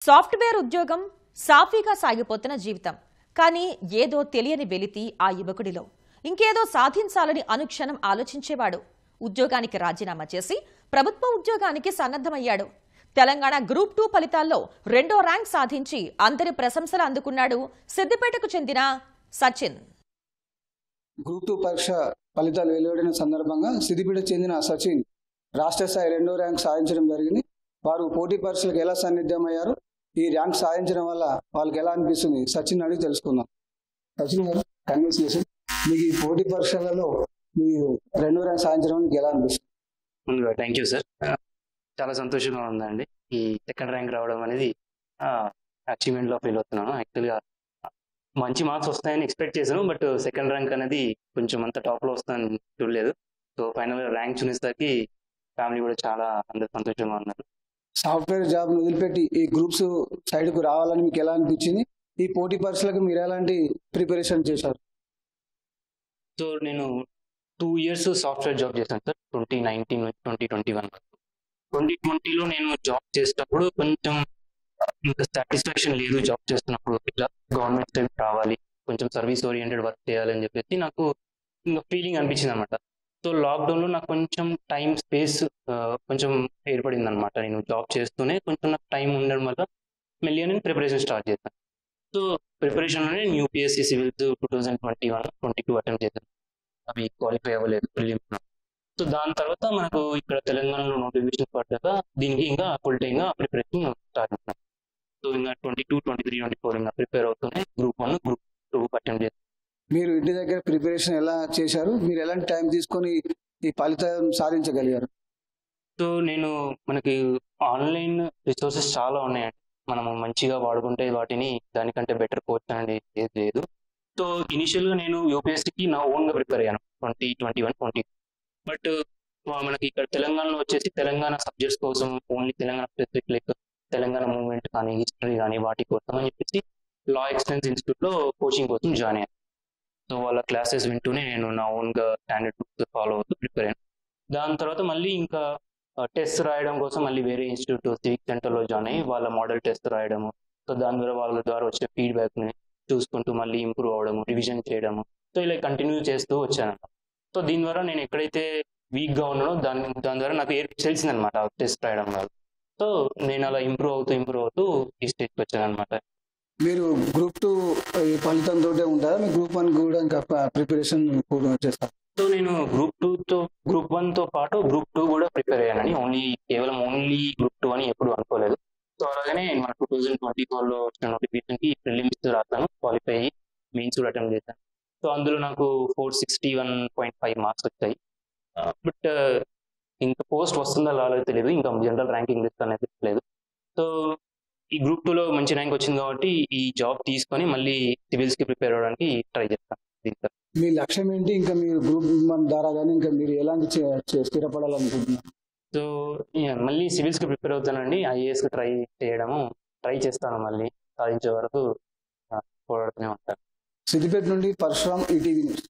Software ఉద్యోగం సాఫీగా సాగిపోతున్న జీవితం. కానీ ఏదో తెలియని వెలితి ఆ యువకుడిలో. ఇంకేదో సాధించాలని అనుక్షణం ఆలోచించేవాడు. ఉద్యోగానికి రాజీనామా చేసి ప్రభుత్వ ఉద్యోగానికి సన్నద్ధమయ్యాడు. తెలంగాణ గ్రూప్ 2 ఫలితాల్లో 2వ ర్యాంక్ సాధించి అందరి ప్రశంసలు అందుకున్నాడు సిద్దిపేటకు చెందిన సచిన్. గ్రూప్ 2 పరీక్ష ఫలితాలు వెలువడిన సందర్భంగా సిద్దిపేటకు చెందిన సచిన్ రాష్ట్ర స్థాయి 2వ ర్యాంక్ సాధించడం జరిగింది. వారు పోటీ పరీక్షలకు ఎలా సన్నిద్ధమయ్యారు, ఈ ర్యాంక్ సాధించడం వల్ల వాళ్ళకి ఎలా అనిపిస్తుంది, సచిన్ అడిగి తెలుసుకుందాం. సచిన్ గారు, కంగ్రాచులేషన్. మీకు ఈ పోటీ పరీక్షలలో మీరు 2వ ర్యాంక్ సాధించడం మీకు ఎలా అనిపిస్తుంది? ముందుగా థ్యాంక్ యూ సార్. చాలా సంతోషంగా ఉందండి. ఈ సెకండ్ ర్యాంక్ రావడం అనేది అచీవ్మెంట్లో ఫీల్ అవుతున్నాను. యాక్చువల్గా మంచి మార్క్స్ వస్తాయని ఎక్స్పెక్ట్ చేశాను, బట్ సెకండ్ ర్యాంక్ అనేది కొంచెం అంత టాప్లో వస్తుందని చూడలేదు. సో ఫైనల్గా ర్యాంక్ చూసేసరికి ఫ్యామిలీ కూడా చాలా అందరు సంతోషంగా ఉన్నారు. సాఫ్ట్వేర్ జాబ్ వదిలిపెట్టి ఈ గ్రూప్స్ సైడ్కు రావాలని మీకు ఎలా అనిపించింది? ఈ పోటీ పరీక్షలకు మీరు ఎలాంటి ప్రిపరేషన్ చేశారు? సో నేను 2 years సాఫ్ట్వేర్ జాబ్ చేశాను సార్. 2019 2021 2020లో నేను జాబ్ చేసేటప్పుడు కొంచెం ఇంకా సాటిస్ఫాక్షన్ లేదు. జాబ్ చేస్తున్నప్పుడు ఇట్లా గవర్నమెంట్ సైడ్ రావాలి, కొంచెం సర్వీస్ ఓరియంటెడ్ వర్క్ చేయాలని చెప్పేసి నాకు ఇంకా ఫీలింగ్ అనిపించింది అనమాట. సో లాక్డౌన్లో నాకు కొంచెం టైం స్పేస్ కొంచెం ఏర్పడింది అనమాట. నేను జాబ్ చేస్తూనే కొంచెం నాకు టైం ఉండడం వల్ల మెల్లిగా నేను ప్రిపరేషన్ స్టార్ట్ చేశాను. సో ప్రిపరేషన్లోనే నేను యూపీఎస్సీ సివిల్స్ 2021-22 అటెంప్ట్ చేశాను. అవి క్వాలిఫై అవ్వలేదు ప్రిలిమ్స్. సో దాని తర్వాత మనకు ఇక్కడ తెలంగాణలో నోటిఫికేషన్ పడ్డాక దీనికి ఇంకా ఫుల్ టైమ్గా ప్రిపరేషన్ స్టార్ట్ చేశాను. సో ఇంకా 22, 23, 24 ఇంకా ప్రిపేర్ అవుతూనే గ్రూప్ 1, గ్రూప్ 2 అటెంప్ట్ చేశాను. మీరు ఇంటి దగ్గర ప్రిపరేషన్ ఎలా చేశారు? మీరు ఎలాంటి టైం తీసుకొని ఈ ఫలితం సాధించగలిగారు? సో మనకి ఆన్లైన్ రిసోర్సెస్ చాలా ఉన్నాయండి. మనము మంచిగా వాడుకుంటే వాటిని దానికంటే బెటర్ కోచ్ అనేది ఏది లేదు. సో ఇనిషియల్గా నేను యూపీఎస్సీకి నా ఓన్గా ప్రిపేర్ అయ్యాను 2021-20. బట్ మనకి ఇక్కడ తెలంగాణలో వచ్చేసి తెలంగాణ సబ్జెక్ట్స్ కోసం only Telangana specific like Telangana movement కానీ హిస్టరీ కానీ వాటి కోసం అని చెప్పేసి లా ఎక్సలెన్స్ ఇన్స్టిట్యూట్లో కోచింగ్ కోసం జాయిన్ అయ్యాను. సో వాళ్ళ క్లాసెస్ వింటూనే నేను నా ఓన్గా స్టాండర్డ్ బుక్స్ ఫాలో అవుతూ ప్రిపేర్ అయ్యాను. దాని తర్వాత మళ్ళీ ఇంకా టెస్ట్ రాయడం కోసం మళ్ళీ వేరే ఇన్స్టిట్యూట్ సివిక్ సెంటర్లో జాయిన్ అయ్యి వాళ్ళ మోడల్ టెస్ట్ రాయడము. సో దాని ద్వారా వాళ్ళ ద్వారా వచ్చే ఫీడ్బ్యాక్ని చూసుకుంటూ మళ్ళీ ఇంప్రూవ్ అవ్వడము, రివిజన్ చేయడము. సో ఇలా కంటిన్యూ చేస్తూ వచ్చాను. సో దీని ద్వారా నేను ఎక్కడైతే వీక్గా ఉన్నానో దాని ద్వారా నాకు తెలిసిందనమాట టెస్ట్ రాయడం వల్ల. సో నేను అలా ఇంప్రూవ్ అవుతూ ఈ స్టేజ్కి వచ్చాను అనమాట. మీరు గ్రూప్ 2 ఫలితంతో ఉంటారా? మీ గ్రూప్ 1 కూడా ఇంకా ప్రిపరేషన్ కూడా చేస్తారు? సో నేను గ్రూప్ 1తో పాటు గ్రూప్ 2 కూడా ప్రిపేర్ అయ్యానని కేవలం ఓన్లీ గ్రూప్ 2 అని ఎప్పుడు అనుకోలేదు. సో అలాగనే మన 2024లో వచ్చిన నోటిఫికేషన్కి ప్రిలిమ్స్ రాస్తాను, క్వాలిఫై అయ్యి మెయిన్స్ కూడా అటెంప్ట్ చేశాను. సో అందులో నాకు 461.5 మార్క్స్ వచ్చాయి. బట్ ఇంకా పోస్ట్ వస్తుందో రాలేదో తెలియదు, ఇంకా జనరల్ ర్యాంకింగ్ లిస్ట్ అనేది లేదు. సో ఈ గ్రూప్ 2లో మంచి ర్యాంక్ వచ్చింది కాబట్టి ఈ జాబ్ తీసుకొని మళ్ళీ సివిల్స్కి ప్రిపేర్ అవ్వడానికి ట్రై చేస్తాను. మీ లక్ష్యం ఏంటి? ఇంకా మీరు గ్రూప్ 1 ద్వారా కానీ ఇంకా మీరు ఎలాంటి స్థిరపడాలనుకుంటున్నారు? సో మళ్ళీ సివిల్స్కి ప్రిపేర్ అవుతానండి. ఐఏఎస్కి ట్రై చేస్తాను. మళ్ళీ సాధించే వరకు పోరాడుతూనే ఉంటాను. సిద్దిపేట నుండి పరశురామ్, ఈటీవీ న్యూస్.